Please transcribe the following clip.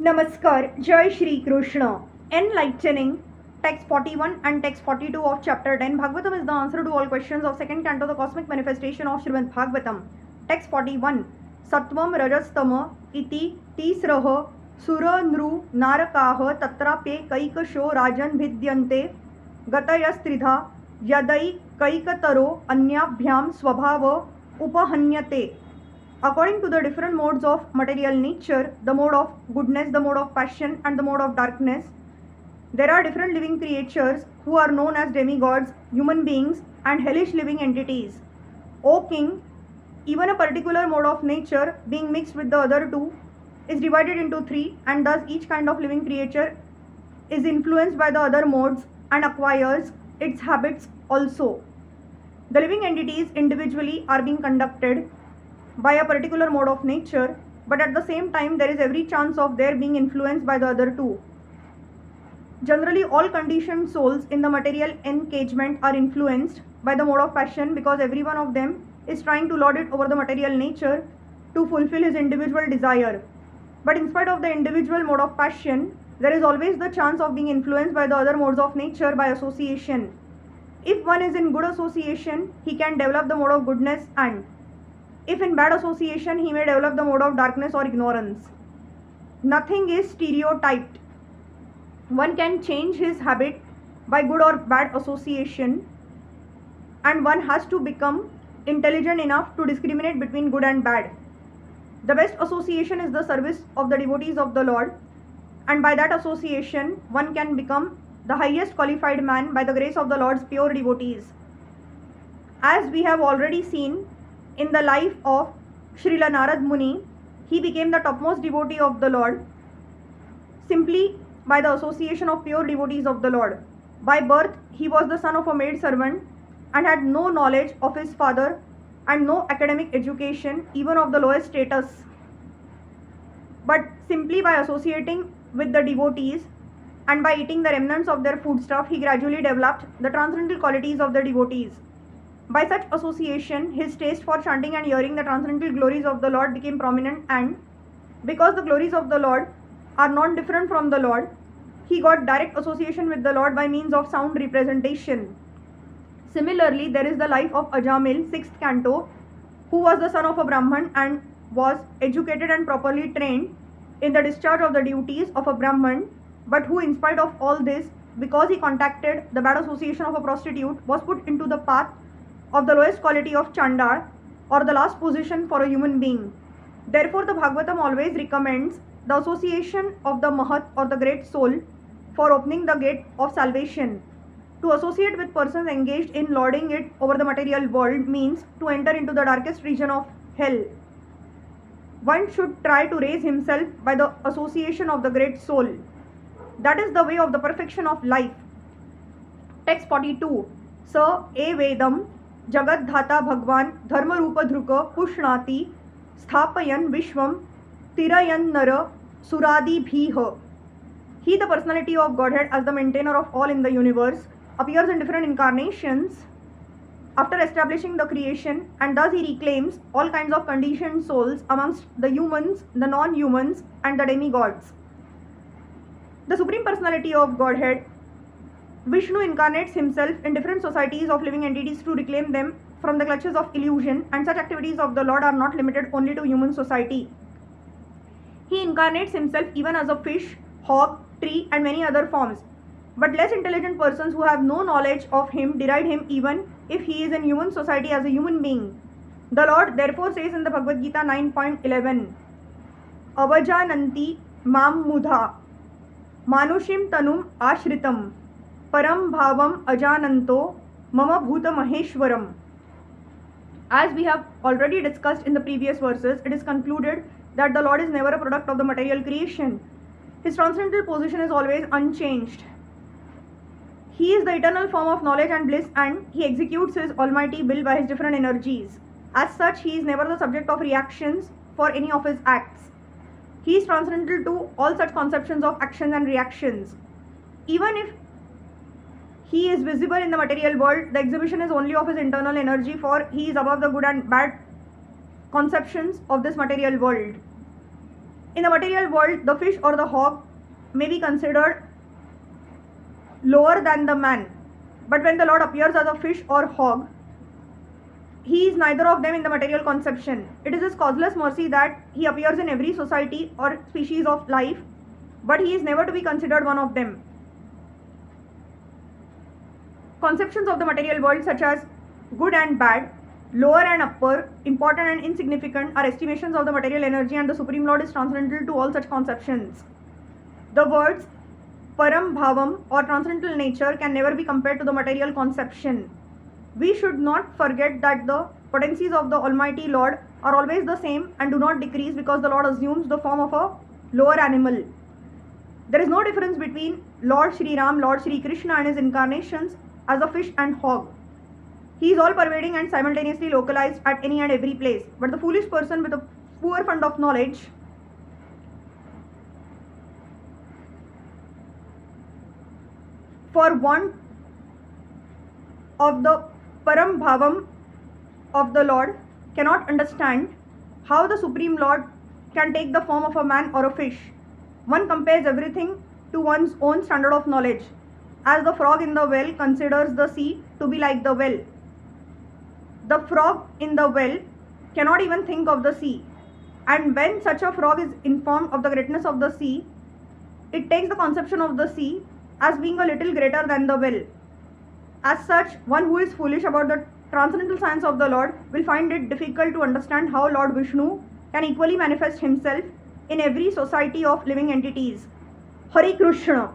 Namaskar, Jai Shri Krishna. Enlightening, text 41 and text 42 of chapter 10. Bhagavatam is the answer to all questions of second canto, the cosmic manifestation of Srimad Bhagavatam. Text 41. Sattvam Rajastama iti tisrah sura nru narakah tatrapye kaikasho rajan vidyante gatayastridha yadai kaikataro anyabhyam swabhava upahanyate. According to the different modes of material nature, the mode of goodness, the mode of passion, and the mode of darkness, there are different living creatures who are known as demigods, human beings, and hellish living entities. O king, even a particular mode of nature, being mixed with the other two, is divided into three, and thus each kind of living creature is influenced by the other modes and acquires its habits also. The living entities individually are being conducted by a particular mode of nature, but at the same time there is every chance of their being influenced by the other two. Generally, all conditioned souls in the material encagement are influenced by the mode of passion because every one of them is trying to lord it over the material nature to fulfill his individual desire. But in spite of the individual mode of passion, there is always the chance of being influenced by the other modes of nature by association. If one is in good association, he can develop the mode of goodness, and if in bad association, he may develop the mode of darkness or ignorance. Nothing is stereotyped. One can change his habit by good or bad association, and one has to become intelligent enough to discriminate between good and bad. The best association is the service of the devotees of the Lord, and by that association, one can become the highest qualified man by the grace of the Lord's pure devotees. As we have already seen, in the life of Srila Narad Muni, he became the topmost devotee of the Lord simply by the association of pure devotees of the Lord. By birth, he was the son of a maid servant and had no knowledge of his father and no academic education, even of the lowest status. But simply by associating with the devotees and by eating the remnants of their foodstuff, he gradually developed the transcendental qualities of the devotees. By such association, his taste for chanting and hearing the transcendental glories of the Lord became prominent, and because the glories of the Lord are not different from the Lord, he got direct association with the Lord by means of sound representation. Similarly, there is the life of Ajamil, 6th canto, who was the son of a Brahman and was educated and properly trained in the discharge of the duties of a Brahman, but who, in spite of all this, because he contacted the bad association of a prostitute, was put into the path of the lowest quality of Chandal, or the last position for a human being. Therefore, the Bhagavatam always recommends the association of the Mahat or the great soul for opening the gate of salvation. To associate with persons engaged in lording it over the material world means to enter into the darkest region of hell. One should try to raise himself by the association of the great soul. That is the way of the perfection of life. Text 42. Sa e Vedam Jagat Dhata Bhagwan Dharma Rupa Dhruka Pushnati Sthapayan Vishwam Tirayan Nara Suradi Bhiha. He, the personality of Godhead as the maintainer of all in the universe, appears in different incarnations after establishing the creation, and thus he reclaims all kinds of conditioned souls amongst the humans, the non-humans, and the demigods. The Supreme Personality of Godhead, Vishnu, incarnates himself in different societies of living entities to reclaim them from the clutches of illusion, and such activities of the Lord are not limited only to human society. He incarnates himself even as a fish, hawk, tree, and many other forms. But less intelligent persons who have no knowledge of him deride him even if he is in human society as a human being. The Lord therefore says in the Bhagavad Gita 9.11, Avajananti mam mudha manushim tanum ashritam param bhavam ajananto mama bhuta maheshwaram. As we have already discussed in the previous verses, it is concluded that the Lord is never a product of the material creation. His transcendental position is always unchanged. He is the eternal form of knowledge and bliss, and he executes his almighty will by his different energies. As such, he is never the subject of reactions for any of his acts. He is transcendental to all such conceptions of actions and reactions. Even if he is visible in the material world, the exhibition is only of his internal energy, for he is above the good and bad conceptions of this material world. In the material world, the fish or the hog may be considered lower than the man. But when the Lord appears as a fish or hog, he is neither of them in the material conception. It is his causeless mercy that he appears in every society or species of life, but he is never to be considered one of them. Conceptions of the material world such as good and bad, lower and upper, important and insignificant are estimations of the material energy, and the Supreme Lord is transcendental to all such conceptions. The words Param Bhavam or transcendental nature can never be compared to the material conception. We should not forget that the potencies of the Almighty Lord are always the same and do not decrease because the Lord assumes the form of a lower animal. There is no difference between Lord Shri Ram, Lord Shri Krishna and his incarnations as a fish and hog. He is all pervading and simultaneously localized at any and every place. But the foolish person with a poor fund of knowledge for want of the Param Bhavam of the Lord cannot understand how the Supreme Lord can take the form of a man or a fish. One compares everything to one's own standard of knowledge, as the frog in the well considers the sea to be like the well. The frog in the well cannot even think of the sea, and when such a frog is informed of the greatness of the sea, it takes the conception of the sea as being a little greater than the well. As such, one who is foolish about the transcendental science of the Lord will find it difficult to understand how Lord Vishnu can equally manifest himself in every society of living entities. Hare Krishna.